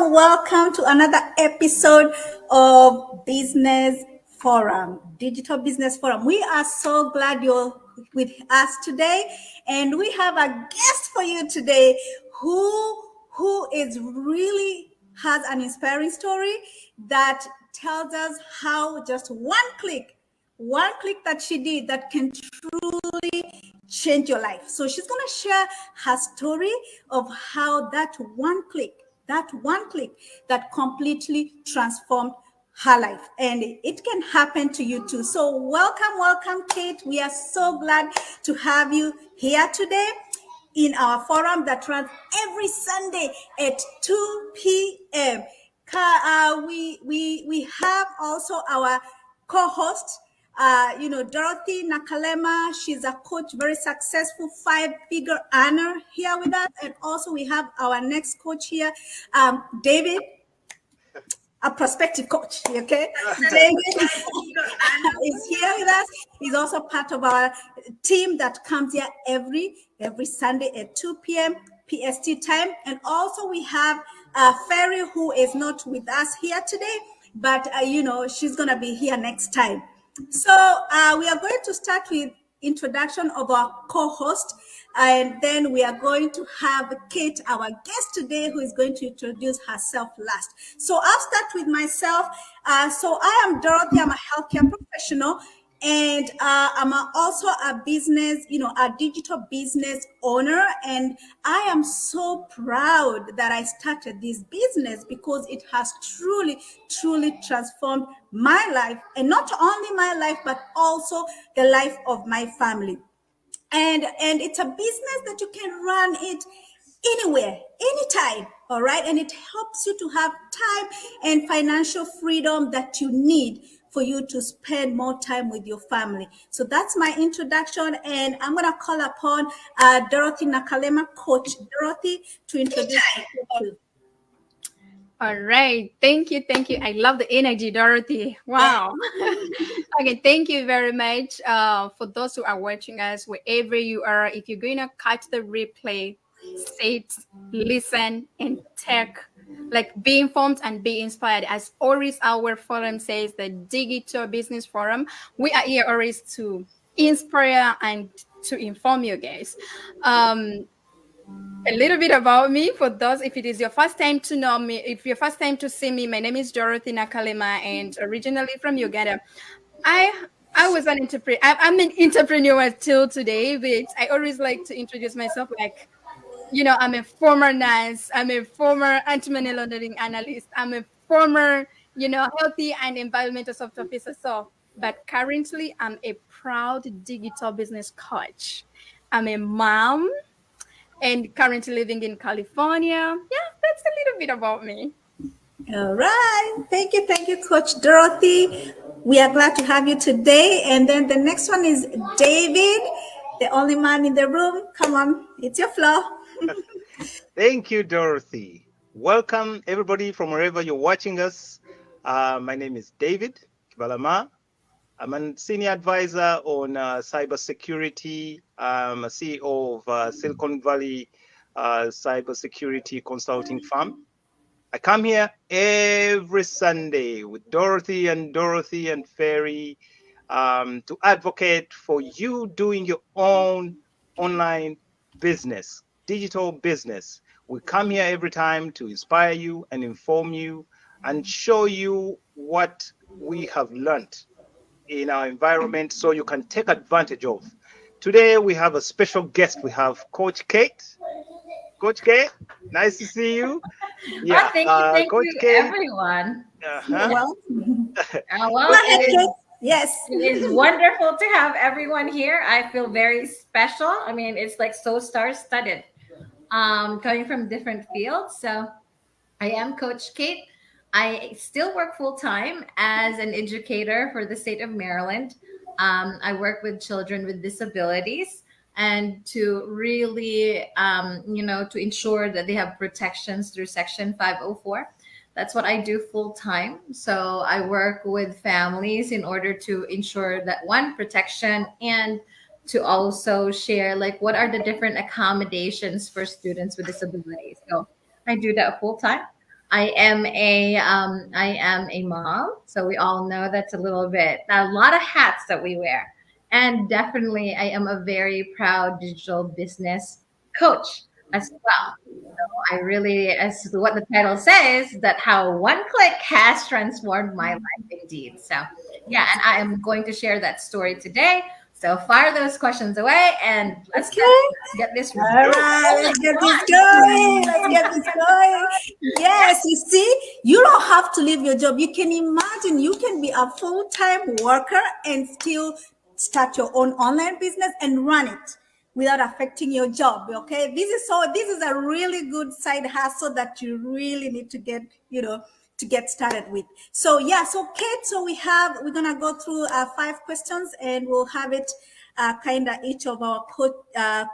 welcome to another episode of Business Forum, Digital Business Forum. We are so glad you're with us today, and we have a guest for you today who is really has an inspiring story that tells us how just one click that she did that can truly change your life. So she's going to share her story of how that one click that completely transformed her life. And it can happen to you too. So welcome, Kate. We are so glad to have you here today in our forum that runs every Sunday at 2 p.m. We have also our co-host, Dorothy Nakalema. She's a coach, very successful 5-figure earner here with us. And also we have our next coach here, David, a prospective coach. Okay, David is here with us. He's also part of our team that comes here every Sunday at 2 p.m. PST time. And also we have Ferry, who is not with us here today, but she's gonna be here next time. So we are going to start with introduction of our co-host, and then we are going to have Kate, our guest today, who is going to introduce herself last. So I'll start with myself. So I am Dorothy. I'm a healthcare professional, and I'm also a digital business owner. And I am so proud that I started this business because it has truly transformed my life, and not only my life, but also the life of my family. And it's a business that you can run it anywhere, anytime. All right. And it helps you to have time and financial freedom that you need for you to spend more time with your family. So that's my introduction. And I'm going to call upon Dorothy Nakalema, Coach Dorothy, to introduce herself. All right. Thank you. I love the energy, Dorothy. Wow. Okay. Thank you very much for those who are watching us, wherever you are. If you're going to catch the replay, sit, listen, and take, be informed and be inspired. As always, our forum says, the Digital Business Forum. We are here always to inspire and to inform you guys. A little bit about me for those, if it is your first time to know me, if your first time to see me, my name is Dorothy Nakalema, and originally from Uganda. I was an entrepreneur. I'm an entrepreneur till today, but I always like to introduce myself I'm a former nurse, I'm a former anti-money laundering analyst, I'm a former, healthy and environmental software officer. But currently I'm a proud digital business coach. I'm a mom and currently living in California. Yeah, that's a little bit about me. All right. Thank you, Coach Dorothy. We are glad to have you today. And then the next one is David, the only man in the room. Come on, it's your floor. Thank you, Dorothy. Welcome, everybody, from wherever you're watching us. My name is David Kibalama. I'm a senior advisor on cybersecurity. I'm a CEO of Silicon Valley cybersecurity consulting firm. I come here every Sunday with Dorothy and Ferry to advocate for you doing your own online business, digital business. We come here every time to inspire you and inform you and show you what we have learned in our environment so you can take advantage of. Today we have a special guest. We have Coach Kate. Coach Kate, nice to see you. Yeah, thank Coach you, Kate, everyone. Well, yes, it is wonderful to have everyone here. I feel very special. I mean, it's like so star-studded, coming from different fields. So I am Coach Kate. I still work full-time as an educator for the state of Maryland. I work with children with disabilities, and to really, to ensure that they have protections through Section 504. That's what I do full time. So I work with families in order to ensure that one, protection, and to also share what are the different accommodations for students with disabilities. So I do that full time. I am a mom, so we all know that's a lot of hats that we wear. And definitely I am a very proud digital business coach as well. I really, as what the title says, that how one click has transformed my life indeed. So, yeah, and I am going to share that story today. So, fire those questions away and Okay. let's get this All right, let's get this going. Let's get this going. Yes, you see, you don't have to leave your job. You can imagine you can be a full-time worker and still start your own online business and run it without affecting your job. Okay, this is a really good side hustle that you really need to get, to get started with. So yeah, so Kate, so we're gonna go through 5 questions and we'll have it kind of each of our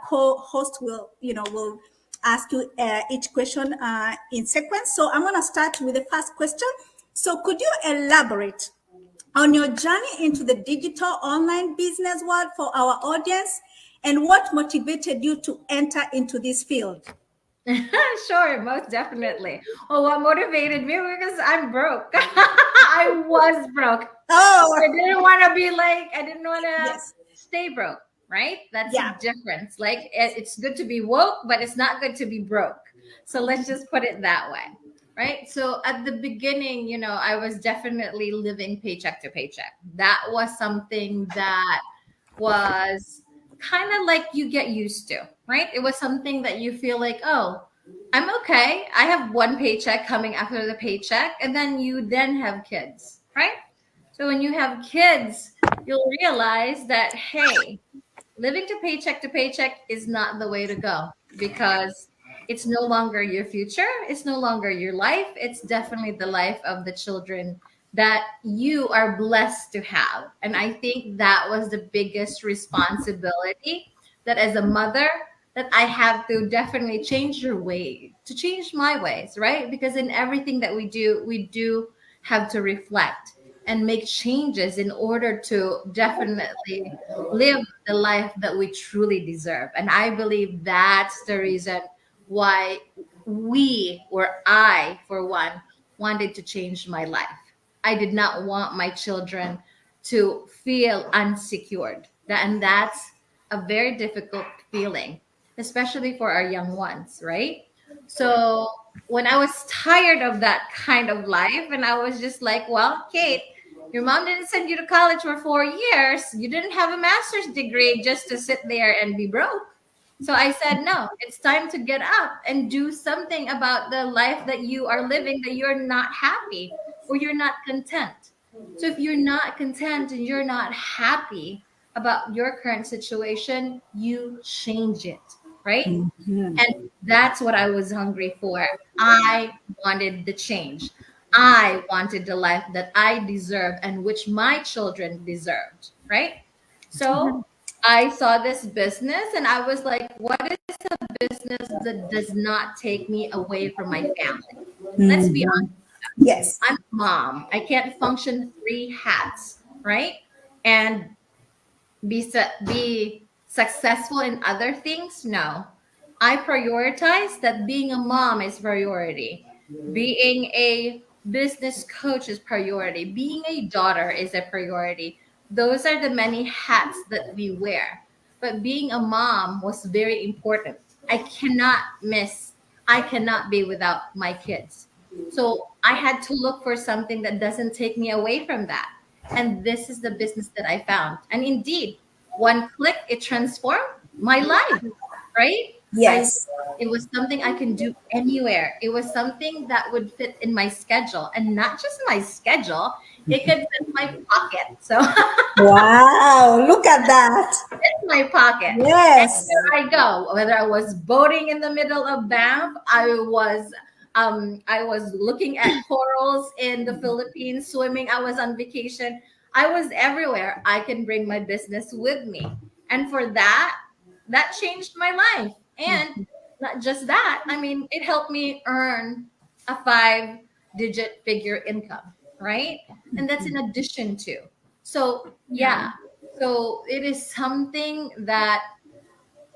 co-hosts will ask you each question in sequence. So I'm gonna start with the first question. So could you elaborate on your journey into the digital online business world for our audience and what motivated you to enter into this field? Sure, most definitely. Well, what motivated me because I'm broke. I was broke. Oh, I didn't want to yes. stay broke, right? That's Yeah. the difference. Like, it's good to be woke, but it's not good to be broke. So let's just put it that way, right? So at the beginning, I was definitely living paycheck to paycheck. That was something that was kind of like you get used to, right? It was something that you feel like, oh, I'm okay. I have one paycheck coming after the paycheck, and then you then have kids, right? So when you have kids, you'll realize that, hey, living to paycheck is not the way to go because it's no longer your future. It's no longer your life. It's definitely the life of the children that you are blessed to have. And I think that was the biggest responsibility that as a mother that I have to definitely change your way, to change my ways, right? Because in everything that we do have to reflect and make changes in order to definitely live the life that we truly deserve. And I believe that's the reason why I, for one, wanted to change my life. I did not want my children to feel unsecured. And that's a very difficult feeling, especially for our young ones, right? So when I was tired of that kind of life, and I was just like, well, Kate, your mom didn't send you to college for 4 years. You didn't have a master's degree just to sit there and be broke. So I said, no, it's time to get up and do something about the life that you are living, that you're not happy or you're not content. So if you're not content and you're not happy about your current situation, you change it, right? And that's what I was hungry for. I wanted the change. I wanted the life that I deserved and which my children deserved, right? So I saw this business and I was like, what is a business that does not take me away from my family? Let's be honest. Yes. I'm a mom. I can't function three hats, right? And be successful in other things? No. I prioritize that being a mom is priority. Being a business coach is priority. Being a daughter is a priority. Those are the many hats that we wear. But being a mom was very important. I cannot miss, I cannot be without my kids. So I had to look for something that doesn't take me away from that. And this is the business that I found. And indeed, one click, it transformed my life, right? I Yes. It was something I can do anywhere. It was something that would fit in my schedule, and not just my schedule, it could fit my pocket. So Wow. Look at that. it's my pocket. Yes. Anywhere I go, whether I was boating in the middle of Banff, I was looking at corals in the Philippines, swimming, I was on vacation. I was everywhere. I can bring my business with me. And for that, that changed my life. And not just that, I mean, it helped me earn a 5-digit figure income, right? And that's in addition to. So, yeah. So it is something that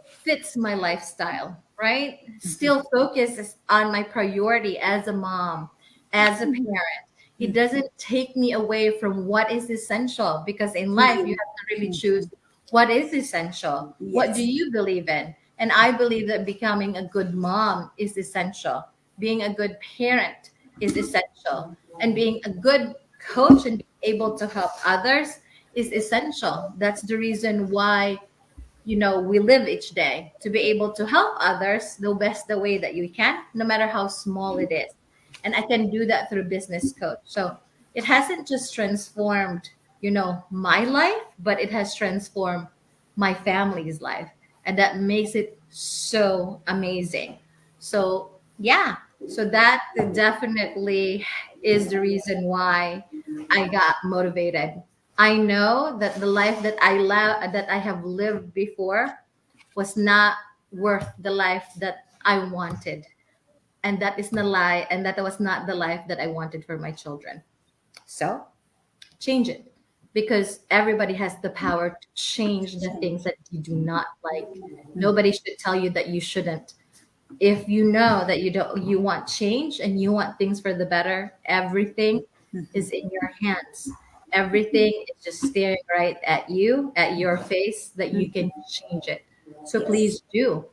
fits my lifestyle, right? Still focuses on my priority as a mom, as a parent. It doesn't take me away from what is essential, because in life you have to really choose what is essential. What do Yes. you believe in? And I believe that becoming a good mom is essential. Being a good parent is essential. And being a good coach and being able to help others is essential. That's the reason why, we live each day, to be able to help others the way that you can, no matter how small it is. And I can do that through business coach. So it hasn't just transformed, my life, but it has transformed my family's life. And that makes it so amazing. So yeah, so that definitely is the reason why I got motivated. I know that the life that I have lived before was not worth the life that I wanted. And that is the lie, and that was not the life that I wanted for my children. So change it, because everybody has the power to change the things that you do not like. Nobody should tell you that you shouldn't. If you know that you want change and you want things for the better, everything is in your hands. Everything is just staring right at you, at your face, that you can change it. So Yes. please do.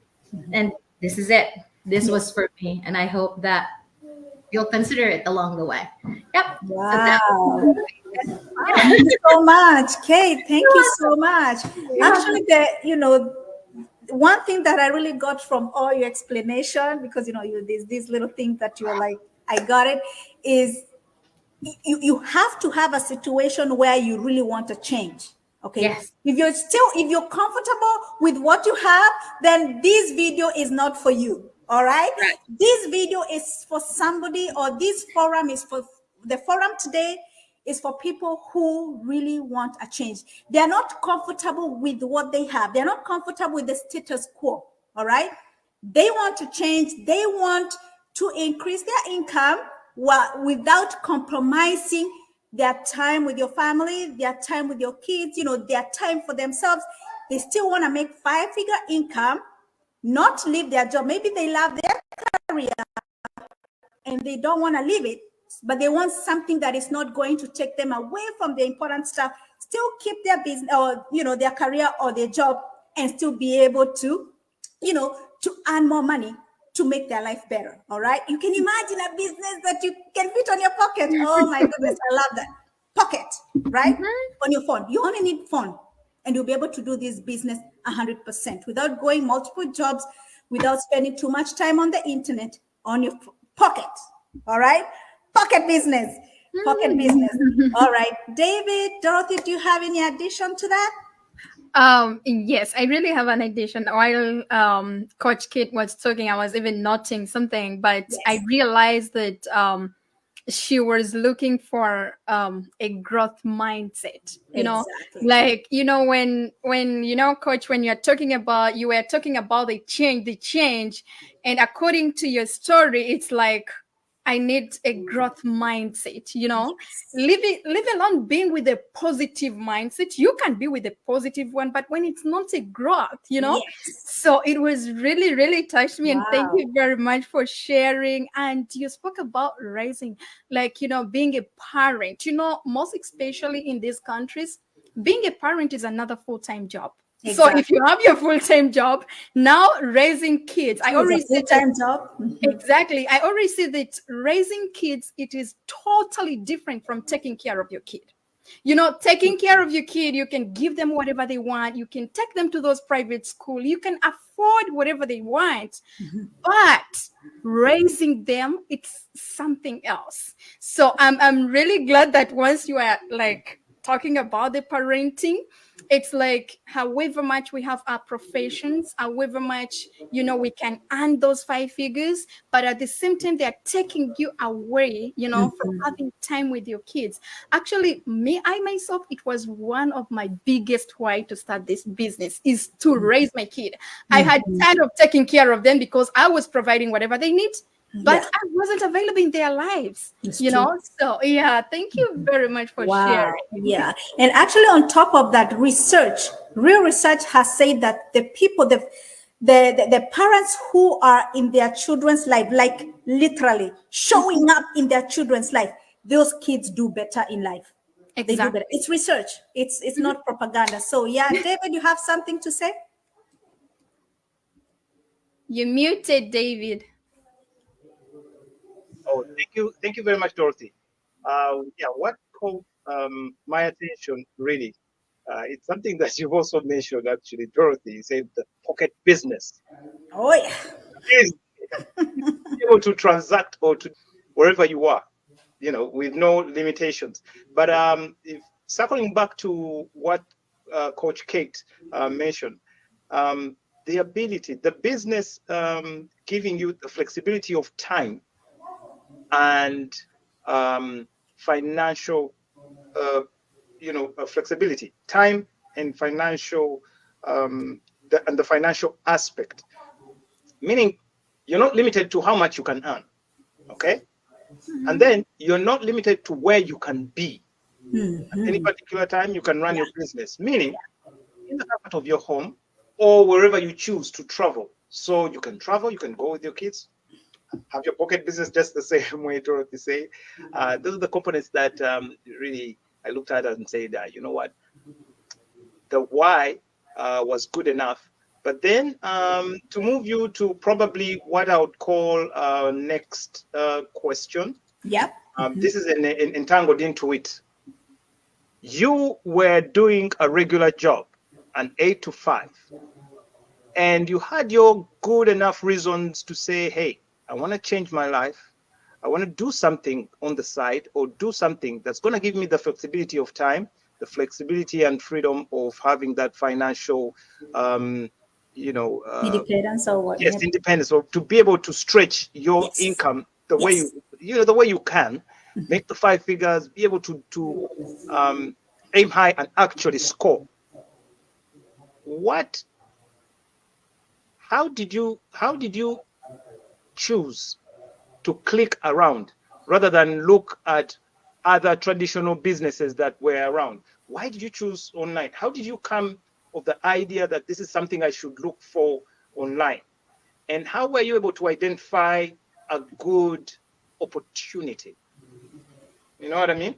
And this is it. This Yes. was for me, and I hope that you'll consider it along the way. Yep. So that Wow. Wow, yeah. thank you so much, Kate. Thank you so much. You're welcome. Actually, one thing that I really got from all your explanation, because these little things that you're like, I got it, is you have to have a situation where you really want to change. Okay. Yes. If you're comfortable with what you have, then this video is not for you. All right. Right. This video is for somebody, or this forum is for the forum today is for people who really want a change. They are not comfortable with what they have. They're not comfortable with the status quo. All right. They want to change. They want to increase their income without compromising their time with your family, their time with your kids, their time for themselves. They still want to make 5-figure income, not leave their job. Maybe they love their career and they don't want to leave it, but they want something that is not going to take them away from the important stuff, still keep their business, or their career or their job, and still be able to to earn more money, to make their life better. All right, you can imagine a business that you can fit on your pocket. Oh my goodness, I love that. Pocket, right? On your phone. You only need phone, and you'll be able to do this business 100% without going multiple jobs, without spending too much time on the internet, on your pocket. All right, pocket business. Pocket business. All right, David, Dorothy, do you have any addition to that? Yes, I really have an addition. While Coach Kate was talking, I was even noting something, but I Yes. realized that she was looking for a growth mindset. Exactly. Like when Coach, when you were talking about the change, and according to your story, it's like I need a growth mindset, leave alone being with a positive mindset. You can be with a positive one, but when it's not a growth, Yes. so it was really, really touched me. And thank Wow. you very much for sharing. And you spoke about raising, like, being a parent, most especially in these countries, being a parent is another full-time job. So if Exactly. you have your full-time job, now raising kids, I It's a already said that. full-time job. Exactly. I already said that raising kids, it is totally different from taking care of your kid. Taking care of your kid, you can give them whatever they want. You can take them to those private school. You can afford whatever they want. But raising them, it's something else. So I'm really glad that once you are like talking about the parenting, it's like however much we have our professions, however much we can earn those 5 figures, but at the same time they're taking you away from having time with your kids. Actually, I myself, it was one of my biggest why to start this business, is to raise my kid. I had tired of taking care of them because I was providing whatever they need, but Yeah, I wasn't available in their lives. it's true. So yeah, thank you very much for Wow. sharing. Yeah. And actually, on top of that, real research has said that the people, the parents who are in their children's life, like literally showing up in their children's life, those kids do better in life. They do better. Exactly. It's research. It's not propaganda. So yeah, David, you have something to say? You muted, David. Oh, thank you very much, Dorothy. Yeah, what caught my attention really, it's something that you've also mentioned actually, Dorothy. You said the pocket business Oh yeah. is able to transact or to wherever you are, you know, with no limitations. But if circling back to what Coach Kate mentioned, the ability, the business giving you the flexibility of time and financial, uh, flexibility, time and financial, and the financial aspect, meaning you're not limited to how much you can earn, okay? And then you're not limited to where you can be. At any particular time, you can run your business, meaning in the comfort of your home or wherever you choose to travel. So you can travel, you can go with your kids, have your pocket business just the same way Dorothy say. Those are the components that really I looked at and said, you know what, the why was good enough. But then to move you to probably what I would call next question. Yep. This is entangled into it. You were doing a regular job, an 8 to 5, and you had your good enough reasons to say, hey, I want to change my life. I want to do something on the side or do something that's going to give me the flexibility of time, the flexibility and freedom of having that financial, um, you know, uh, Independence or what? yes, Yep. independence, or to be able to stretch your Yes. income the way Yes. the way you can, make the 5 figures, be able to aim high and actually score. What? How did you choose to click around rather than look at other traditional businesses that were around? Why did you choose online? How did you come of the idea that this is something I should look for online? And how were you able to identify a good opportunity? You know what I mean?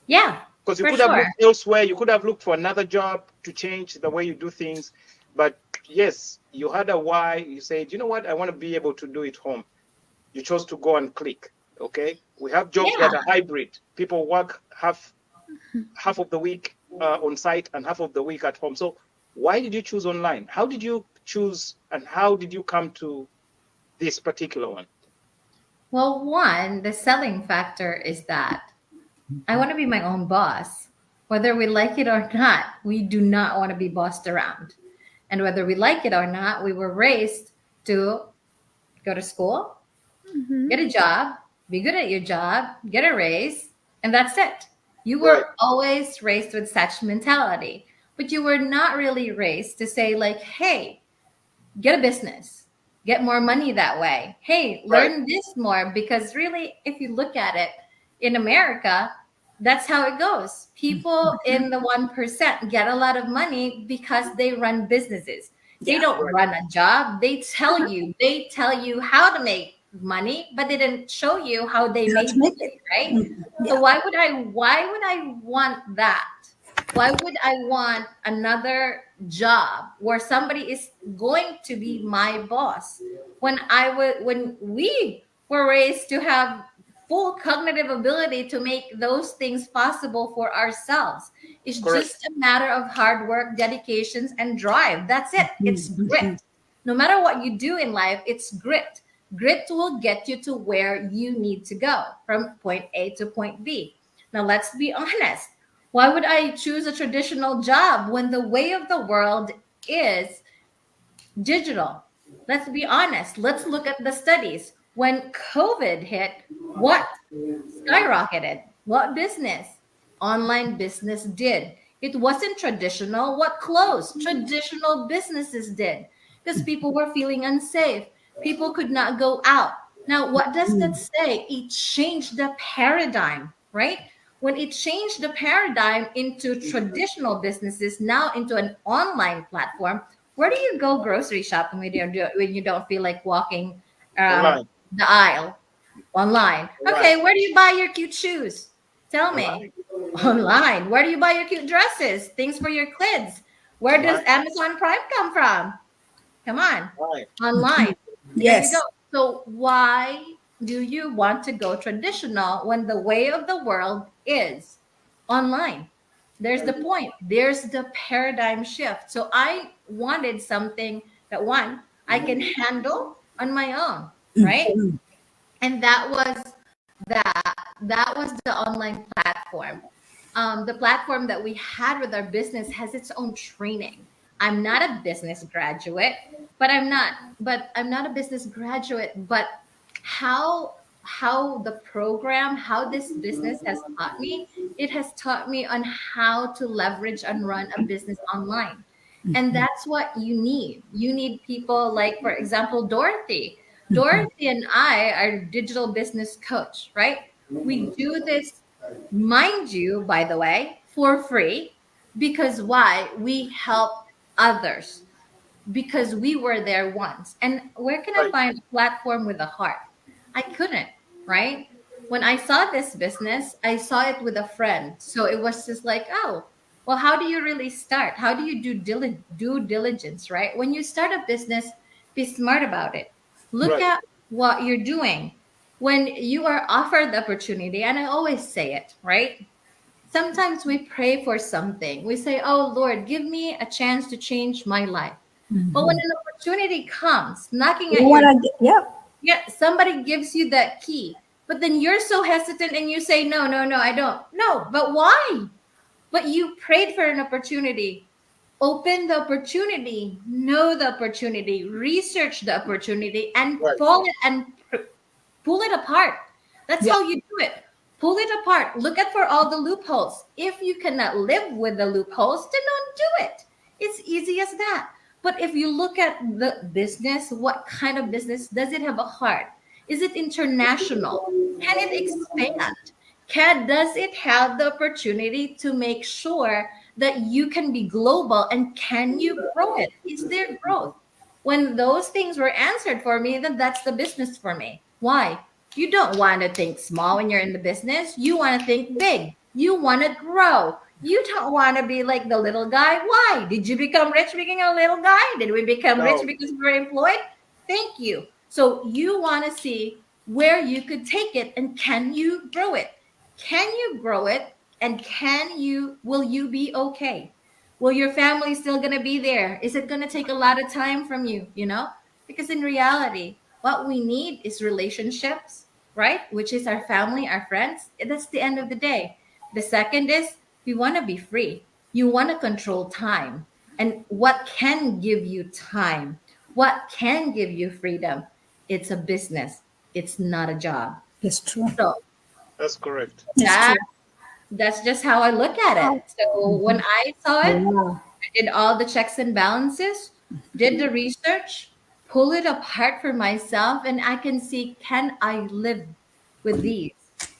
Yeah, Because you for could have sure. looked elsewhere, you could have looked for another job to change the way you do things. But yes, you had a why. You said, you know what, I want to be able to do it home. You chose to go and click. Okay. We have jobs Yeah. that are hybrid. People work half of the week on site and half of the week at home. So why did you choose online? How did you choose and how did you come to this particular one? Well, one, the selling factor is that I want to be my own boss. Whether we like it or not, we do not want to be bossed around. And whether we like it or not, we were raised to go to school, get a job, be good at your job, get a raise, and that's it. You Right. were always raised with such mentality, but you were not really raised to say, like, hey, get a business, get more money that way. Hey, Right. learn this more. Because really, if you look at it in America, that's how it goes. People in the 1% get a lot of money because they run businesses. They Yeah. don't Right. run a job. They tell you how to make money, but they didn't show you how they How to made make money, it. right? So Yeah. why would I want that? Why would I want another job where somebody is going to be my boss when we were raised to have full cognitive ability to make those things possible for ourselves? It's Correct. just a matter of hard work, dedications, and drive. That's it. It's grit. No matter what you do in life, it's grit. Grit will get you to where you need to go from point A to point B. Now, let's be honest. Why would I choose a traditional job when the way of the world is digital? Let's be honest. Let's look at the studies. When COVID hit, what skyrocketed? What business? Online business did. It wasn't traditional. What closed? Traditional businesses did because people were feeling unsafe. People could not go out. Now, what does that say? It changed the paradigm, right? When it changed the paradigm into traditional businesses, now into an online platform, Where do you go grocery shopping when you don't feel like walking Online. the aisle? Online. Online. Okay, where do you buy your cute shoes? Tell me. Online. Online. Where do you buy your cute dresses? Things for your kids. Where does Online. Amazon Prime come from? Come on. Online. Online. There you go. Yes. So why do you want to go traditional when the way of the world is online? There's the point. There's the paradigm shift. So I wanted something that one I can handle on my own, right? And that was the online platform. The platform that we had with our business has its own training. I'm not a business graduate, but I'm not a business graduate, but how the program, how this business has taught me, it has taught me on how to leverage and run a business online. And that's what you need. You need people like, for example, Dorothy. Dorothy and I are digital business coach, right? We do this, mind you, by the way, for free. Because why? We help others because we were there once. And where can I Right. find a platform with a heart? I couldn't, right? When I saw this business, I saw it with a friend. So it was just like, oh, well, how do you really start? How do you do due diligence, right? When you start a business, be smart about it. Look Right. at what you're doing. When you are offered the opportunity, and I always say it, right? Sometimes we pray for something. We say, oh, Lord, give me a chance to change my life. But when an opportunity comes knocking You at your want to, yeah. yeah, somebody gives you that key, but then you're so hesitant and you say, no, no, no, I don't. No, but why? But you prayed for an opportunity. Open the opportunity, know the opportunity, research the opportunity, and Right. pull it apart. That's Yeah. how you do it. Pull it apart. Look at for all the loopholes. If you cannot live with the loopholes, then don't do it. It's easy as that. But if you look at the business, what kind of business does it have a heart? Is it international? Can it expand? Does it have the opportunity to make sure that you can be global and can you grow it? Is there growth? When those things were answered for me, then that's the business for me. Why? You don't want to think small when you're in the business. You want to think big. You want to grow. You don't want to be like the little guy. Why? Did you become rich being a little guy? Did we become rich No. because we were employed? Thank you. So you want to see where you could take it and can you grow it? Can you grow it? And will you be okay? Will your family still gonna be there? Is it gonna take a lot of time from you? Because in reality, what we need is relationships, right? Which is our family, our friends. That's the end of the day. The second is we want to be free. You want to control time. And what can give you time? What can give you freedom? It's a business. It's not a job. It's true. So That's correct. It's that true. that's just how I look at it. So when I saw it, Wow. I did all the checks and balances, did the research, pull it apart for myself, and I can see, can I live with these?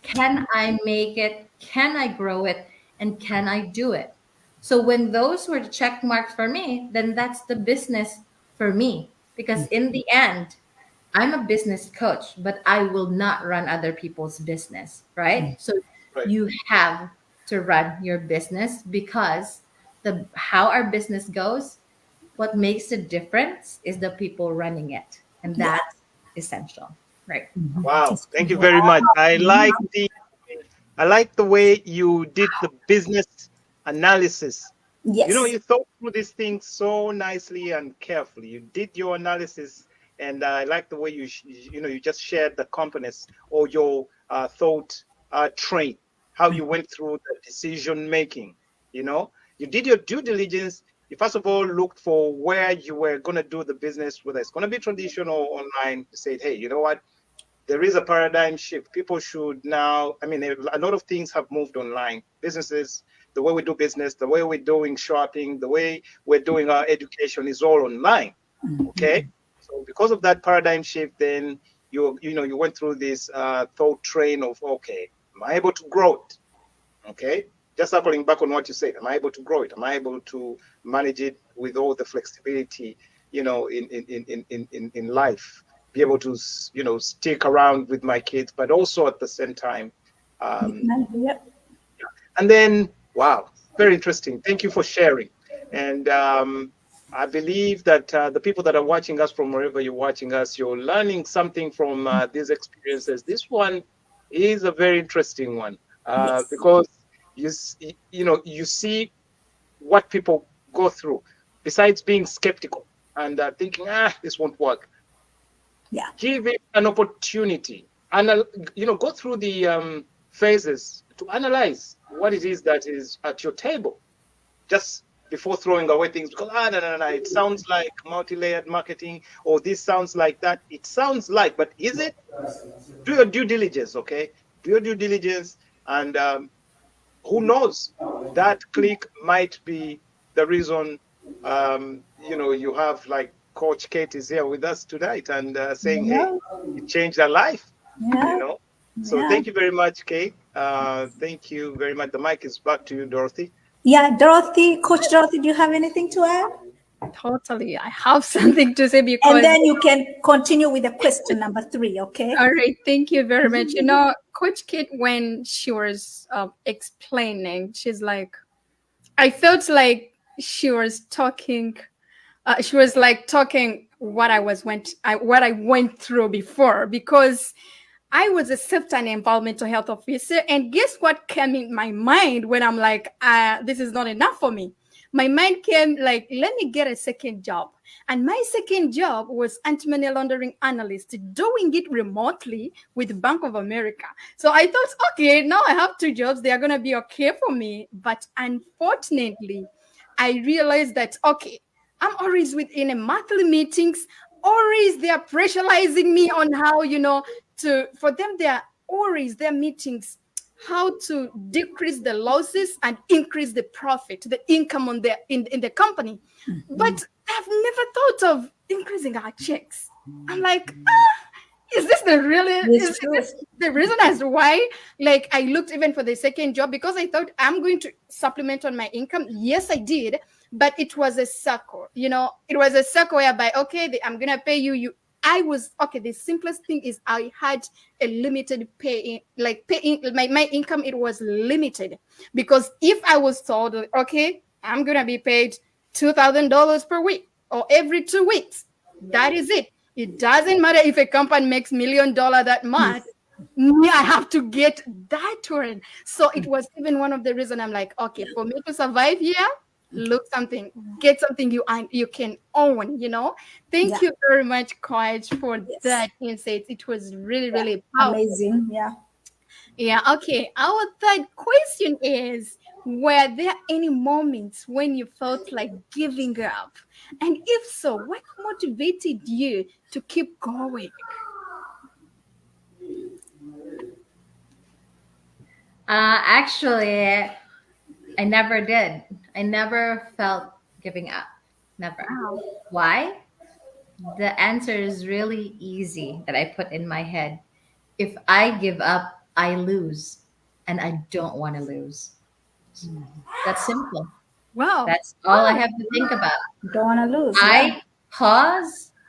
Can I make it? Can I grow it? And can I do it? So when those were the check marks for me, then that's the business for me. Because in the end, I'm a business coach, but I will not run other people's business, right? So Right. you have to run your business because the how our business goes, what makes the difference is the people running it. And Yeah. that's essential. Right. Wow. Thank you very much. I like the way you did the business analysis. Yes. You thought through these things so nicely and carefully. You did your analysis, and I like the way you just shared the components or your thought train, how you went through the decision making. You know, you did your due diligence. You first of all looked for where you were going to do the business, whether it's going to be traditional or online. You said, hey, you know what? There is a paradigm shift. People should now, I mean, a lot of things have moved online. Businesses, the way we do business, the way we're doing shopping, the way we're doing our education is all online. Okay. So because of that paradigm shift, then you went through this thought train of, okay, am I able to grow it? Okay. just circling back on what you said, am I able to grow it? Am I able to manage it with all the flexibility, in life? Be able to, stick around with my kids, but also at the same time. Um, Yep. and then, wow, very interesting. Thank you for sharing. And I believe that the people that are watching us from wherever you're watching us, you're learning something from these experiences. This one is a very interesting one Yes. because you see what people go through. Besides being skeptical and thinking, this won't work, Yeah. give it an opportunity and go through the phases to analyze what it is that is at your table just before throwing away things because no, no, no, it sounds like multi-layered marketing, or this sounds like that. It sounds like, but is it? Do your due diligence, okay? Do your due diligence, and who knows, that click might be the reason. You have, like, Coach Kate is here with us tonight and saying, hey, Yeah. it changed her life, you Yeah. know. So Yeah. thank you very much, Kate. Thank you very much. The mic is back to you, Dorothy. Yeah. Dorothy, Coach Dorothy, do you have anything to add? Totally. I have something to say And because, then you can continue with the question number 3, okay? all right, thank you very much. Coach Kate, when she was explaining, she's like, I felt like she was talking. She was like talking what I went through before, because I was a safety and environmental health officer, and guess what came in my mind when I'm like, this is not enough for me. My mind came like, let me get a second job. And my second job was anti-money laundering analyst, doing it remotely with Bank of America. So I thought, okay, now I have 2 jobs. They are going to be okay for me. But unfortunately, I realized that, okay, I'm always within a monthly meetings. Always they are pressurizing me on how, for them, they are always their meetings, how to decrease the losses and increase the profit, the income on their in the company. But I've never thought of increasing our checks. I'm like, is this the really It's is true. this the reason as to why, like, I looked even for the second job, because I thought I'm going to supplement on my income. Yes, I did, but it was a circle. It was a circle whereby, okay, I'm gonna pay you. I was okay. The simplest thing is I had a limited my income. It was limited, because if I was told, okay, I'm gonna be paid $2,000 per week or every 2 weeks, that is it. It doesn't matter if a company makes $1 million that month. Me, I have to get that one. So it was even one of the reasons I'm like, okay, for me to survive here, get something you can own. Yeah. Thank you very much, Coach, for Yes. that insight. It was really, Yeah. really powerful. Amazing. Yeah. Yeah, okay. Our third question is, were there any moments when you felt like giving up? And if so, what motivated you to keep going? Actually, I never did. I never felt giving up. Never. Wow. Why? The answer is really easy that I put in my head. If I give up, I lose. And I don't want to lose. That's simple. Wow. That's all I have to think about. Don't want to lose. Yeah.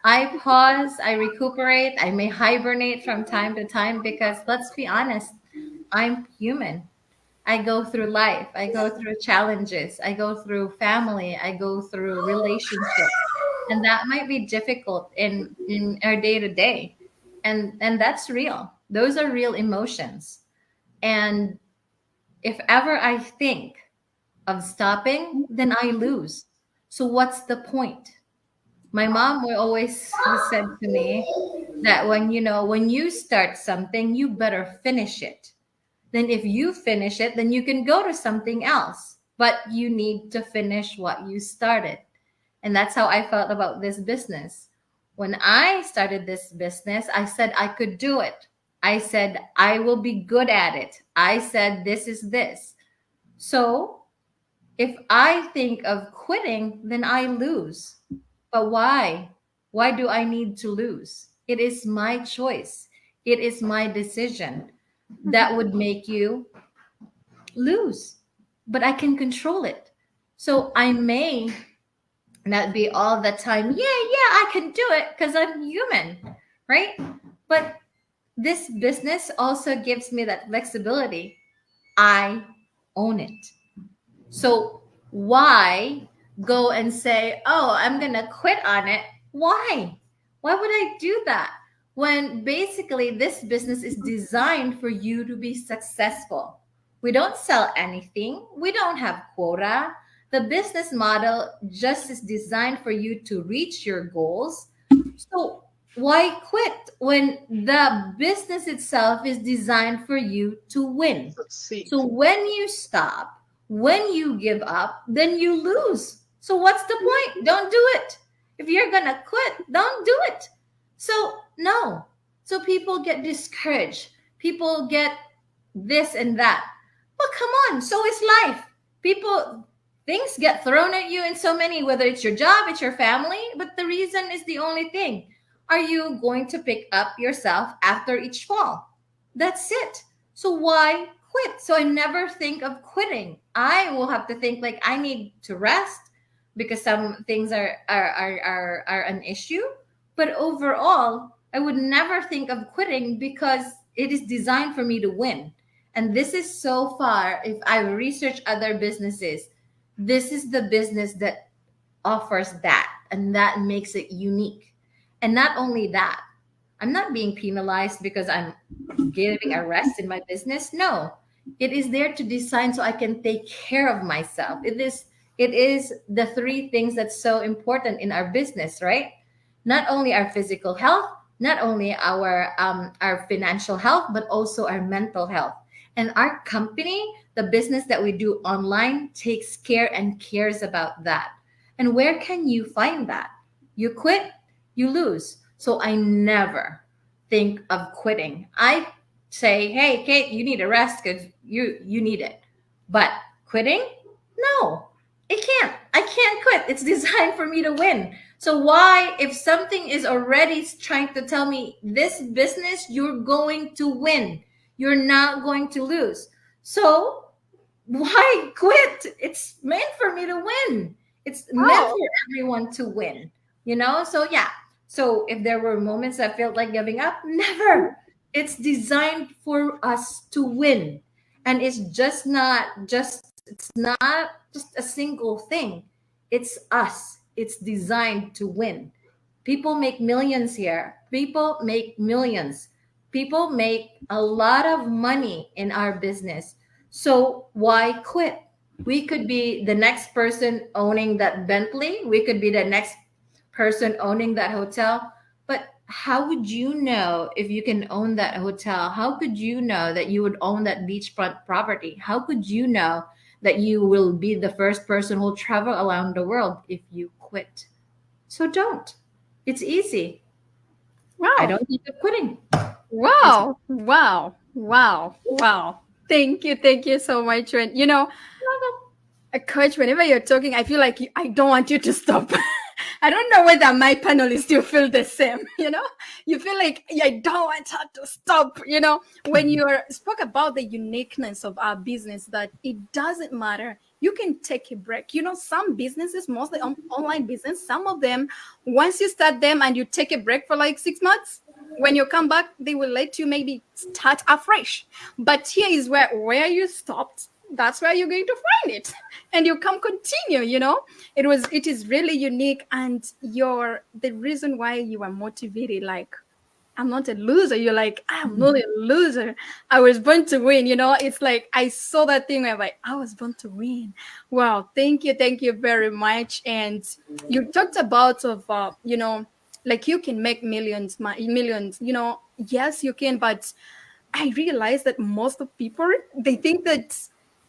I recuperate, I may hibernate from time to time because let's be honest, I'm human. I go through life, I go through challenges, I go through family, I go through relationships. And that might be difficult in our day to day. And that's real. Those are real emotions. And if ever I think of stopping, then I lose. So what's the point? My mom will always has said to me that when you start something, you better finish it. Then if you finish it, then you can go to something else. But you need to finish what you started. And that's how I felt about this business. When I started this business, I said I could do it. I said I will be good at it. I said this is this. So if I think of quitting, then I lose. But why? Why do I need to lose? It is my choice. It is my decision that would make you lose. but I can control it. So I may not be all the time, yeah, I can do it because I'm human, right? But this business also gives me that flexibility. I own it. So why go and say, oh, I'm going to quit on it? Why? Why would I do that? When basically this business is designed for you to be successful. We don't sell anything, we don't have quota. The business model just is designed for you to reach your goals. So why quit when the business itself is designed for you to win? Succeed. So when you stop, when you give up, then you lose. So what's the point? Don't do it. If you're going to quit, don't do it. So no. So people get discouraged. People get this and that. But come on, so is life. People, things get thrown at you in so many, whether it's your job, it's your family, but the reason is the only thing. Are you going to pick up yourself after each fall? That's it. So why quit? So I never think of quitting. I will have to think like I need to rest because some things are an issue. But overall, I would never think of quitting because it is designed for me to win. And this is so far, if I research other businesses, this is the business that offers that, and that makes it unique. And not only that, I'm not being penalized because I'm giving a rest in my business. No, it is there to design so I can take care of myself. It is the three things that's so important in our business, right? Not only our physical health, not only our financial health, but also our mental health. And our company, the business that we do online, takes care and cares about that. And where can you find that? You quit, you lose. So I never think of quitting. I say, hey, Kate, you need a rest because you need it. But quitting? No, it can't. I can't quit. It's designed for me to win. So why, if something is already trying to tell me this business, you're going to win, you're not going to lose. So why quit? It's meant for me to win. It's meant Oh, for everyone to win, So, yeah. So, if there were moments I felt like giving up, never. It's designed for us to win. And it's not just a single thing. It's us. It's designed to win. People make millions here. People make millions. People make a lot of money in our business. So why quit? We could be the next person owning that Bentley. We could be the next person owning that hotel. But how would you know if you can own that hotel? How could you know that you would own that beachfront property? How could you know that you will be the first person who'll travel around the world if you quit? So don't. It's easy. I wow. don't think of quitting. It's Wow. Wow. Wow. Wow. Thank you. Thank you so much. And coach, whenever you're talking, I feel like I don't want you to stop. I don't know whether my panelists still feel the same. You feel like I don't want her to stop. When you spoke about the uniqueness of our business, that it doesn't matter. You can take a break. Some businesses, mostly online business, some of them, once you start them and you take a break for like 6 months, when you come back, they will let you maybe start afresh. But here is where you stopped. That's where you're going to find it, and you come continue. It is really unique, and the reason why you are motivated. Like, I'm not a loser. You're like, I'm not a loser. I was born to win. It's like I saw that thing where I'm like, I was born to win. Wow, thank you very much. And you talked about like you can make millions. Yes, you can, but I realized that most of people, they think that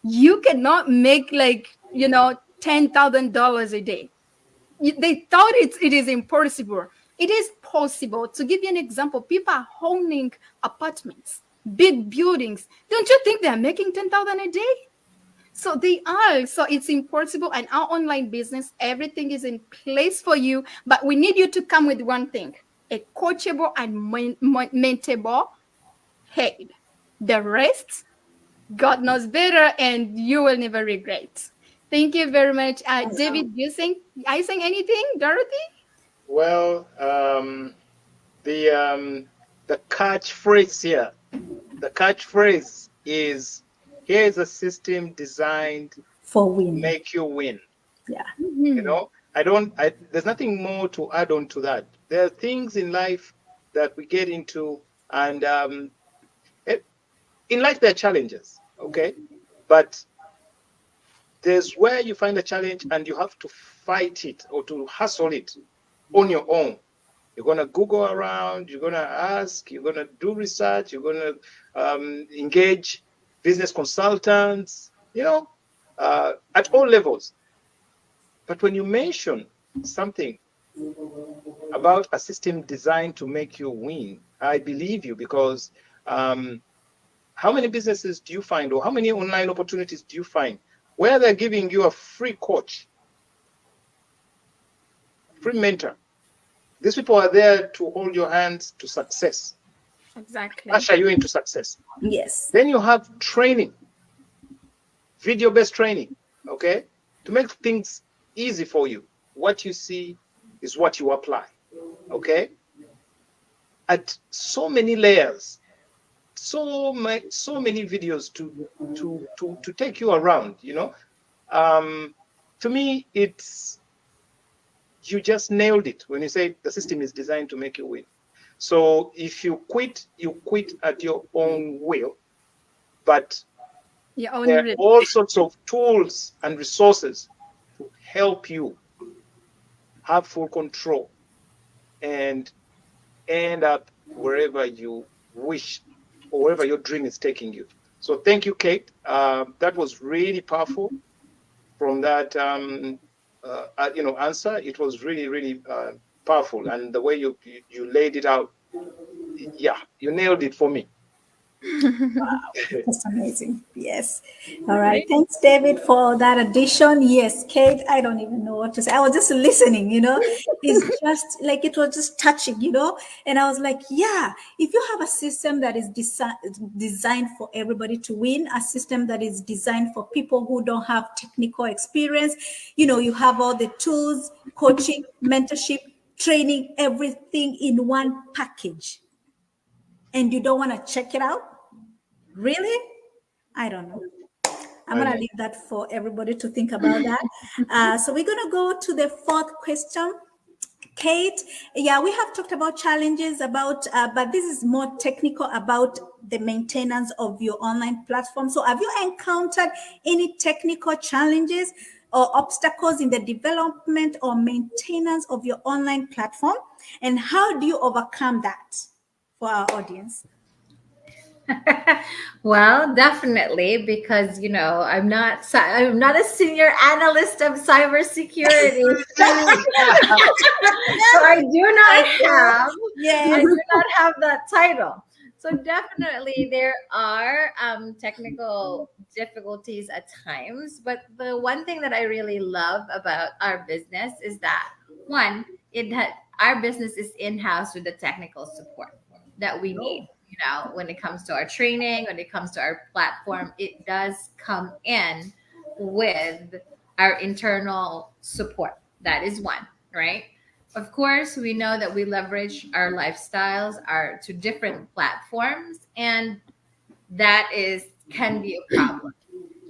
you cannot make like $10,000 a day. They thought it is impossible. It is possible. To give you an example, people are owning apartments, big buildings. Don't you think they are making 10,000 a day? So they are. So it's impossible. And our online business, everything is in place for you. But we need you to come with one thing: a coachable and maintainable head. The rest, God knows better, and you will never regret. Thank you very much. David, do you think I sing anything, Dorothy? Well, the the catchphrase here, the catchphrase is, here is a system designed to For win. make you win. Yeah. You Mhm. know, there's nothing more to add on to that. There are things in life that we get into, and it, in life there are challenges, okay? But there's where you find a challenge and you have to fight it or to hustle it on your own. You're going to Google around, you're going to ask, you're going to do research, you're going to engage business consultants, at all levels. But when you mention something about a system designed to make you win, I believe you, because how many businesses do you find, or how many online opportunities do you find where they're giving you a free coach, free mentor? These people are there to hold your hands to success, Exactly. usher you into success. Yes. Then you have training, video-based training, okay, to make things easy for you. What you see is what you apply, okay, at so many layers, so many videos to take you around. To me, it's, you just nailed it when you say the system is designed to make you win. So if you quit at your own will, but Your own there are risk. all sorts of tools and resources to help you have full control and end up wherever you wish or wherever your dream is taking you. So thank you, Kate. That was really powerful. From that answer, it was really, really powerful, and the way you laid it out, yeah, you nailed it for me. That's amazing. Yes. All right. Great. Thanks, David, for that addition. Yes, Kate, I don't even know what to say. I was just listening, It's just like it was just touching. And I was like, yeah, if you have a system that is designed for everybody to win, a system that is designed for people who don't have technical experience, you have all the tools, coaching, mentorship, training, everything in one package, and you don't want to check it out. Really? I don't know. I'm I going to know. leave that for everybody to think about that. So we're going to go to the fourth question. Kate, yeah, we have talked about challenges but this is more technical about the maintenance of your online platform. So have you encountered any technical challenges or obstacles in the development or maintenance of your online platform? And how do you overcome that for our audience? Well, definitely, because I'm not a senior analyst of cybersecurity. So I Yes. do not have that title. So definitely there are technical difficulties at times, but the one thing that I really love about our business is that, one, our business is in-house with the technical support that we need. When it comes to our training, when it comes to our platform, it does come in with our internal support. That is one, right? Of course, we know that we leverage our lifestyles our to different platforms, and that is can be a problem.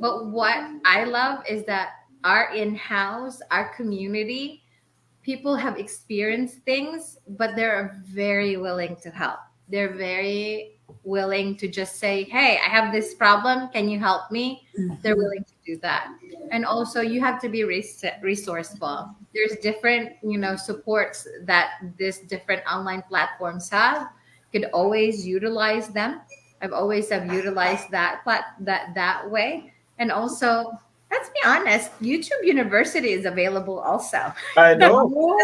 But what I love is that our in-house, our community, people have experienced things, but they're very willing to help. They're very willing to just say, hey, I have this problem. Can you help me? They're willing to do that. And also, you have to be resourceful. There's different, supports that this different online platforms have. You could always utilize them. I've always have utilized that way. And also, let's be honest, YouTube University is available also. I know. Oh,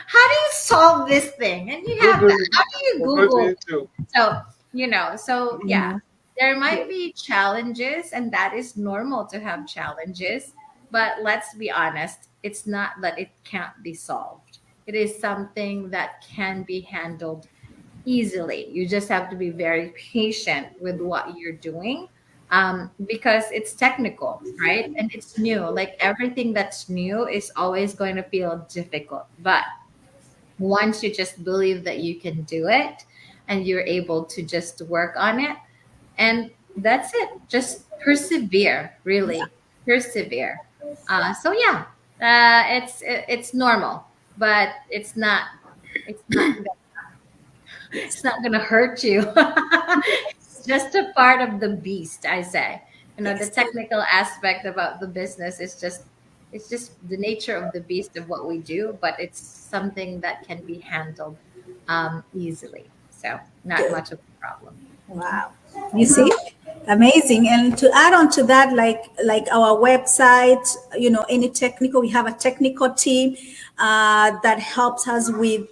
How do you solve this thing? And you have Google, that. How do you Google Google? YouTube. So yeah, yeah. there might be challenges, and that is normal to have challenges. But let's be honest, it's not that it can't be solved. It is something that can be handled easily. You just have to be very patient with what you're doing. because it's technical, right? And it's new. Like everything that's new is always going to feel difficult. But once you just believe that you can do it and you're able to just work on it, and that's it. Just persevere, really persevere. So yeah, it's normal, but it's not gonna hurt you. It's just a part of the beast, I say. The Yes. technical aspect about the business is just it's just the nature of the beast of what we do, but it's something that can be handled easily. So not Good. much of a problem. Wow. You see? Amazing. And to add on to that, like our website, any technical, we have a technical team that helps us with,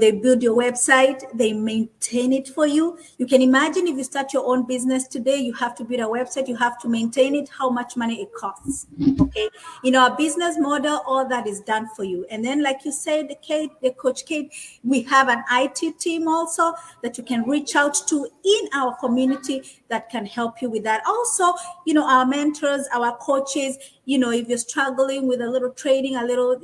they build your website, they maintain it for you. You can imagine if you start your own business today, you have to build a website, you have to maintain it, how much money it costs. Okay. In our business model, all that is done for you. And then, like you said, the Coach Kate, we have an IT team also that you can reach out to in our community that can help you with that. Also, our mentors, our coaches, if you're struggling with a little trading, a little,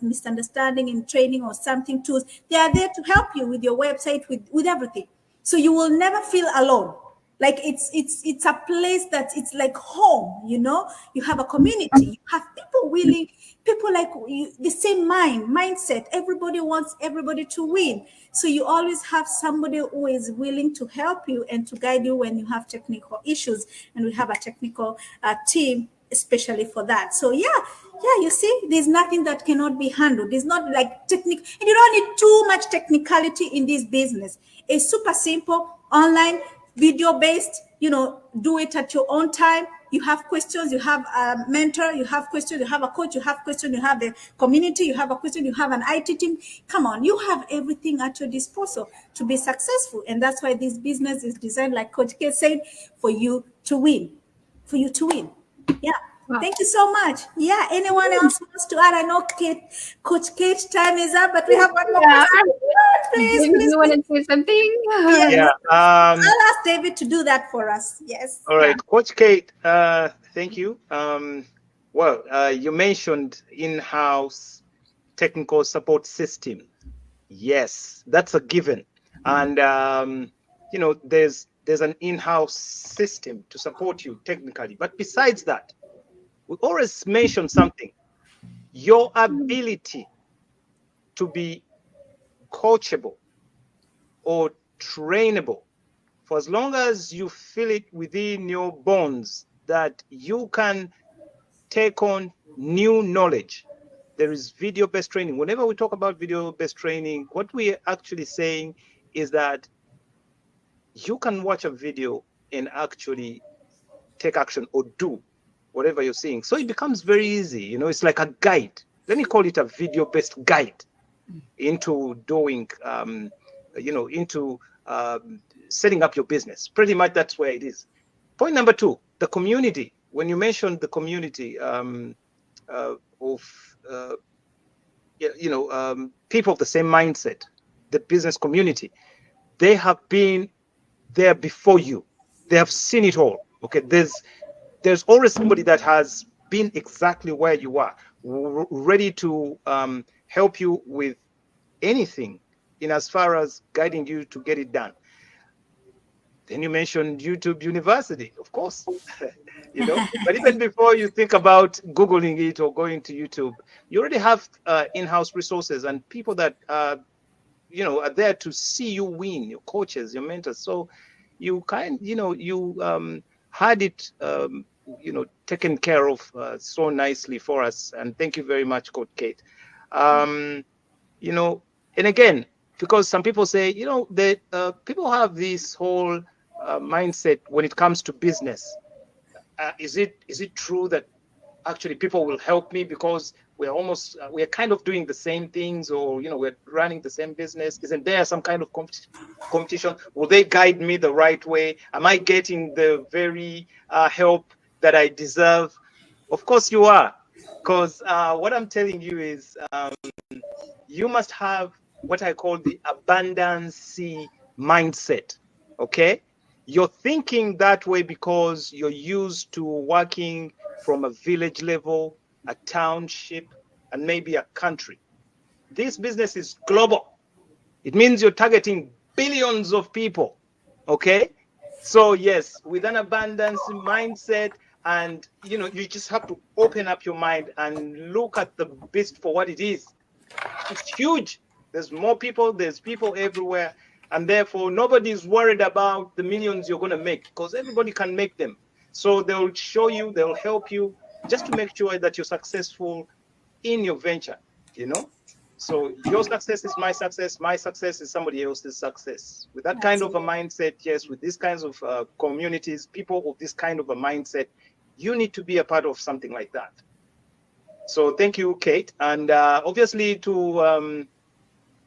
misunderstanding in trading or something tools, they are there to help you with your website, with everything. So you will never feel alone. Like it's a place that it's like home. You have a community, you have people willing, people like you, the same mindset. Everybody wants everybody to win, so you always have somebody who is willing to help you and to guide you when you have technical issues, and we have a technical team especially for that. So yeah, you see, there's nothing that cannot be handled. It's not like technical, and you don't need too much technicality in this business. It's super simple, online, video based. Do it at your own time. You have questions, you have a mentor, you have questions, you have a coach, you have questions, you have the community, you have a question, you have an IT team. Come on, you have everything at your disposal to be successful. And that's why this business is designed, like Coach K said, for you to win. For you to win. Yeah. Wow. Thank you so much. Yeah. Anyone else wants to add? I know Coach Kate's time is up, but we have one more Yeah. person. Please, David, please, you want please. to say something? Yes. Yeah. I'll ask David to do that for us. Yes. All right, Coach Kate. Thank you. Well, you mentioned in-house technical support system. Yes, that's a given. And there's an in-house system to support you technically. But besides that, we always mention something: your ability to be coachable or trainable. For as long as you feel it within your bones that you can take on new knowledge, there is video-based training. Whenever we talk about video-based training, what we're actually saying is that you can watch a video and actually take action or do whatever you're seeing. So it becomes very easy. It's like a guide. Let me call it a video-based guide into doing, into setting up your business. Pretty much that's where it is. Point number 2, the community. When you mentioned the community of people of the same mindset, the business community, they have been there before you. They have seen it all. Okay, there's always somebody that has been exactly where you are, ready to help you with anything in as far as guiding you to get it done. Then you mentioned YouTube University, of course. But even before you think about Googling it or going to YouTube, you already have in-house resources and people that are there to see you win, your coaches, your mentors. So you had it taken care of so nicely for us. And thank you very much, Coach Kate. And again, because some people say, that people have this whole mindset when it comes to business. Is it true that actually people will help me because we're kind of doing the same things, or we're running the same business? Isn't there some kind of competition? Will they guide me the right way? Am I getting the very help that I deserve? Of course you are, because what I'm telling you is you must have what I call the abundance mindset. Okay, You're thinking that way because you're used to working from a village level, a township, and maybe a country. This business is global. It means you're targeting billions of people. Okay? So yes, with an abundance mindset, and you just have to open up your mind and look at the beast for what it is. It's huge. There's more people, there's people everywhere, and therefore nobody's worried about the millions you're going to make because everybody can make them. So they'll show you, they'll help you just to make sure that you're successful in your venture, you know? So your success is my success is somebody else's success. With that kind of a mindset, yes, with these kinds of communities, people of this kind of a mindset, you need to be a part of something like that. So thank you, Kate. And obviously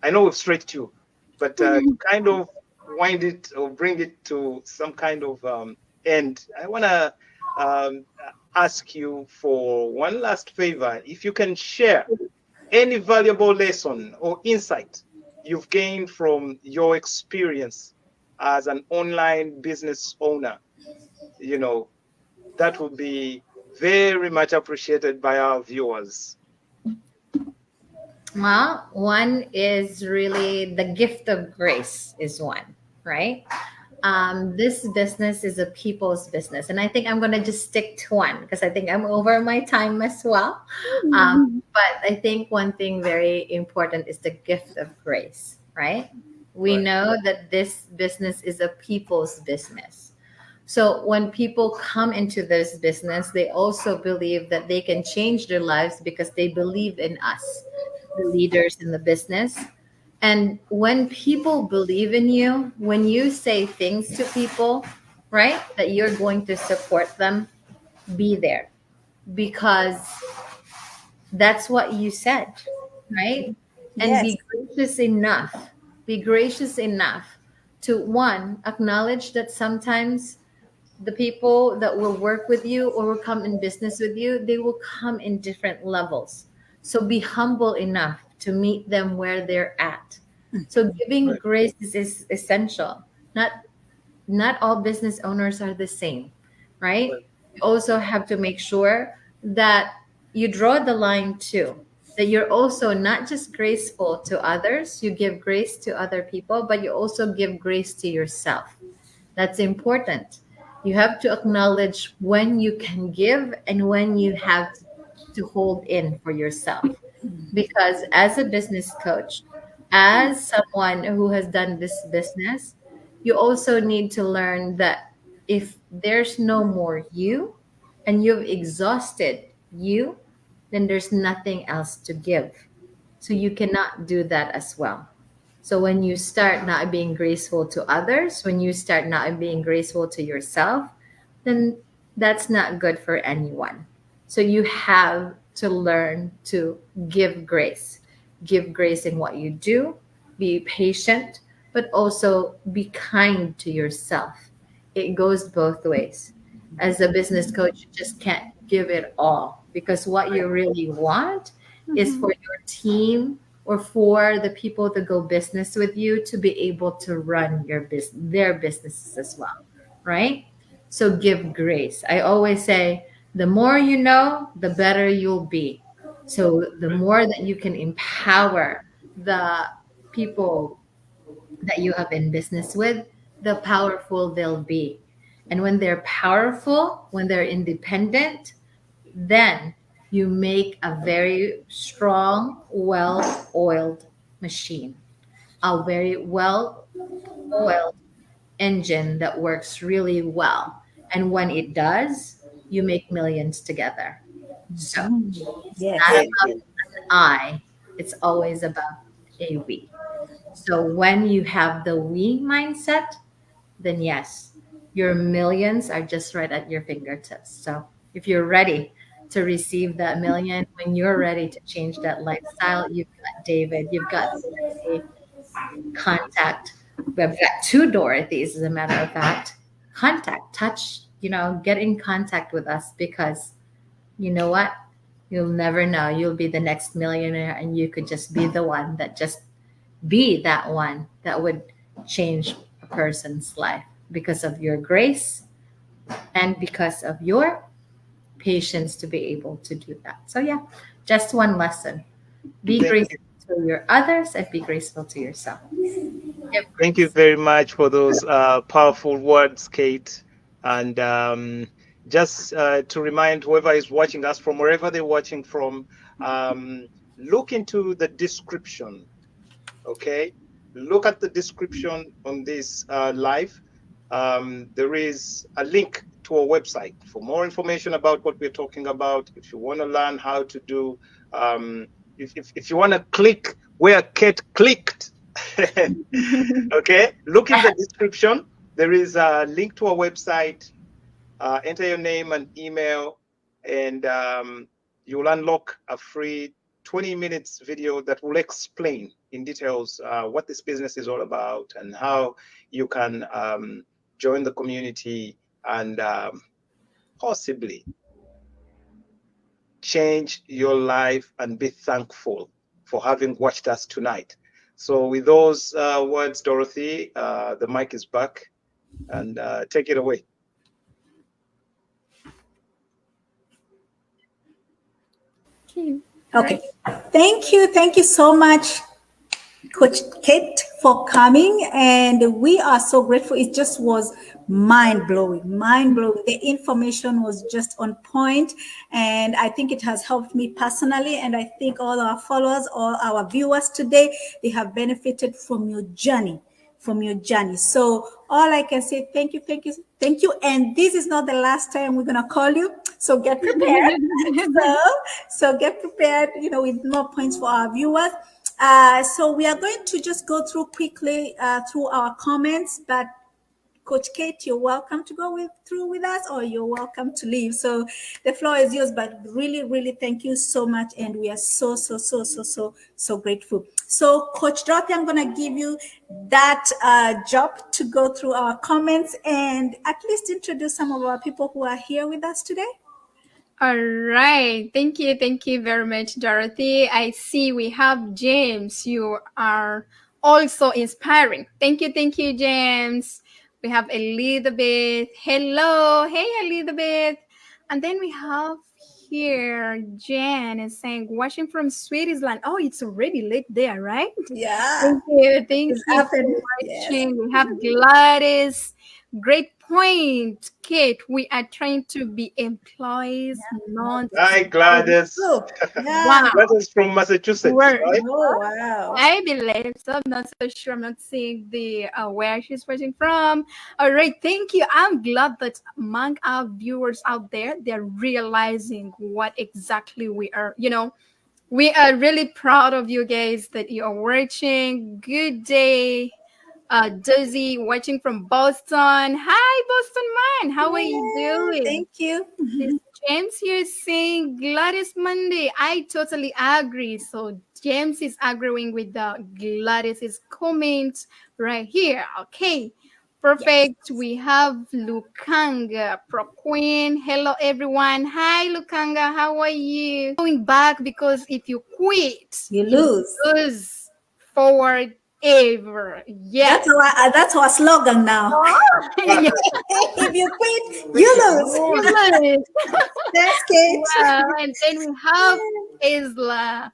I know we've stretched you, but kind of wind it or bring it to some kind of end. I want to ask you for one last favor. If you can share any valuable lesson or insight you've gained from your experience as an online business owner, that would be very much appreciated by our viewers. Well, one is really the gift of grace is one, right? This business is a people's business, and I think I'm gonna just stick to one because I think I'm over my time as well. But I think one thing very important is the gift of grace, right? We Right. know that this business is a people's business. So when people come into this business, they also believe that they can change their lives because they believe in us, the leaders in the business. And when people believe in you, when you say things to people, right, that you're going to support them, be there because that's what you said, right? And Yes. be gracious enough, be gracious enough to one, acknowledge that sometimes the people that will work with you or will come in business with you, they will come in different levels. So be humble enough to meet them where they're at. So giving Right. grace is essential. Not all business owners are the same, right? Right. You also have to make sure that you draw the line too. That you're also not just graceful to others, you give grace to other people, but you also give grace to yourself. That's important. You have to acknowledge when you can give and when you have to hold in for yourself. Because as a business coach, as someone who has done this business, you also need to learn that if there's no more you and you've exhausted you, then there's nothing else to give. So you cannot do that as well. So when you start not being graceful to others, when you start not being graceful to yourself, then that's not good for anyone. So you have to learn to give grace. Give grace in what you do, be patient, but also be kind to yourself. It goes both ways. As a business coach, you just can't give it all because what you really want is for your team or for the people to go business with you to be able to run their businesses as well, right? So give grace. I always say the more you know, the better you'll be. So the Right. more that you can empower the people that you have in business with, the powerful they'll be. And when they're powerful, when they're independent, then you make a very strong, well oiled machine, a very well oiled engine that works really well. And when it does, you make millions together. So Yes. not Thank about you. an I, it's always about a we. So when you have the we mindset, then yes, your millions are just right at your fingertips. So if you're ready to receive that million, when you're ready to change that lifestyle, you've got David, you've got Dorothy, contact. We've got two Dorothys, as a matter of fact. Contact, touch, get in contact with us because you know what? You'll never know. You'll be the next millionaire and you could just be the one that just be that one that would change a person's life. because of your grace, and because of your patience to be able to do that. So, yeah, just one lesson: be Thank graceful you. to your others and be graceful to yourself. Give Thank you grace. very much for those powerful words, Kate. And just to remind whoever is watching us from wherever they're watching from, look into the description. Okay, look at the description on this live. There is a link to a website for more information about what we're talking about. If you want to learn how to do, um, if you want to click where Kate clicked, okay, look in the description. There is a link to a website. Enter your name and email, and you'll unlock a free 20 minutes video that will explain in details what this business is all about and how you can join the community and possibly change your life and be thankful for having watched us tonight. So with those words, Dorothy, the mic is back, and take it away. Okay. Okay. Thank you so much, Coach Kate, for coming. And we are so grateful. It just was mind blowing, mind blowing. The information was just on point, and I think it has helped me personally. And I think all our followers, all our viewers today, they have benefited from your journey. From your journey. So all I can say, thank you, thank you, thank you. And this is not the last time we're gonna call you. So get prepared. So so get prepared, with more points for our viewers. So we are going to just go through quickly through our comments, but Coach Kate, you're welcome to go through with us, or you're welcome to leave. So the floor is yours, but really, really thank you so much. And we are so grateful. So Coach Dorothy, I'm going to give you that job to go through our comments and at least introduce some of our people who are here with us today. All right. Thank you. Thank you very much, Dorothy. I see we have James. You are also inspiring. Thank you. Thank you, James. We have Elizabeth. Hello. Hey, Elizabeth. And then we have here Jan is saying, watching from Switzerland. Oh, it's already late there, right? Yeah, Thank you. Thank it's you for happened. Yes. watching. We have Gladys. Great point, Kate. We are trying to be employees, not Hi, slaves. Gladys. Oh, yeah. Wow. Gladys from Massachusetts, Word. right? Oh, wow. I believe so. I'm not so sure. I'm not seeing the where she's watching from. All right, thank you. I'm glad that among our viewers out there, they're realizing what exactly we are. We are really proud of you guys that you are watching. Good day. Daisy watching from Boston. Hi, Boston man. How are you Yeah, doing? thank you. This James here saying Gladys Monday. I totally agree. So James is agreeing with the Gladys's comment right here. Okay. Yes. Perfect. We have Lukanga, Pro Queen. Hello, everyone. Hi, Lukanga. How are you? Going back because if you quit, You you lose. lose forward ever. Yes. That's our slogan now. Yeah. If you quit, you lose. You lose. That's Kate. Wow. And then we have Isla.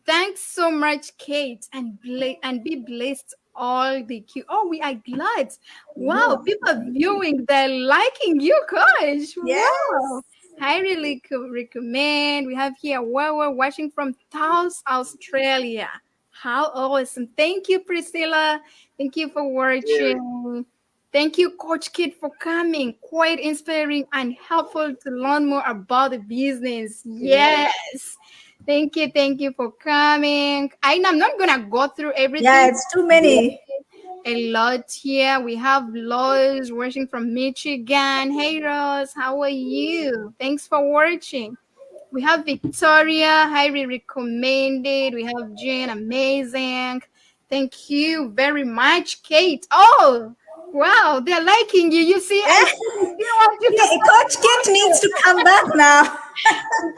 Thanks so much, Kate, and be blessed all the Q. Oh, we are glad. Wow, Oh, people are thank you. viewing, they're liking you, coach. Wow. Yes. I really could recommend. We have here where we're watching from South Australia. How awesome. Thank you, Priscilla. Thank you for Yeah, watching. Thank you, Coach Kid, for coming. Quite inspiring and helpful to learn more about the business. Yes. Yes. Thank you for coming. I'm not gonna go through Yeah, everything. it's too many. A lot here. We have Lois watching from Michigan. Hey Rose, how are you? Thanks for watching. We have Victoria, highly recommended. We have Jane, amazing. Thank you very much, Kate. Oh, wow, they're liking you. You see, I Yeah. said I didn't want you to Coach Kate needs to come back now. Coach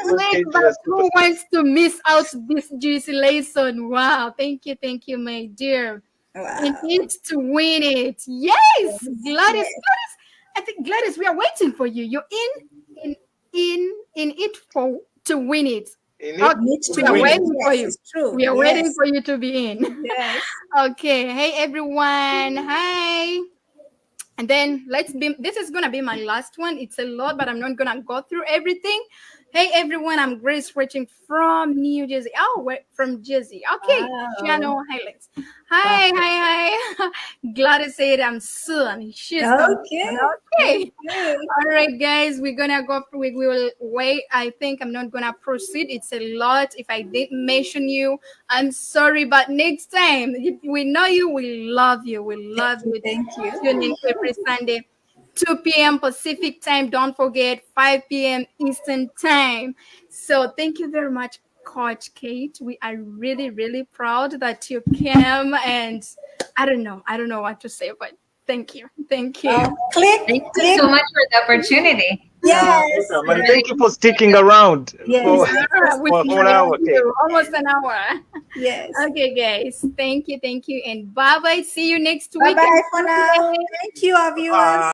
click, Kate, but you're a who superstar. wants to miss out this juicy lesson? Wow, thank you, my dear. in Wow. it to win it. Yes, Gladys. Yes. I think Gladys, we are waiting for you. You're in it for to win it. In it Okay, Need to we to are win win it. it. waiting for Yes, you. it's true. We are waiting Yes. for you to be in. Yes. Okay. Hey everyone. Hi. And then this is gonna be my last one. It's a lot, but I'm not gonna go through everything. Hey everyone, I'm Grace reaching from New Jersey. Oh, we're from Jersey. Okay, Wow. Channel Highlands. Wow. Hi. Gladys said I'm soon. She's coming soon. Okay. Okay. Okay. All right, guys, we're gonna go. We will wait. I think I'm not gonna proceed. It's a lot. If I didn't mention you, I'm sorry, but next time, we know you. We love you. We Thank love you. you. Thank you. Tune in every Sunday, 2 p.m. Pacific time. Don't forget 5 p.m. Eastern time. So thank you very much, Coach Kate. We are really, really proud that you came. And I don't know what to say, but thank you. Thank you. Click, Thank you click. so much for the opportunity. Yes. Welcome. And Really, thank you for sticking around Yes. for, Yes. With for a me, whole hour, thank Kate. you. Almost an hour. Yes. Okay, guys. Thank you, and bye bye. See you next Bye week. bye for now. Thank you, our viewers. Bye.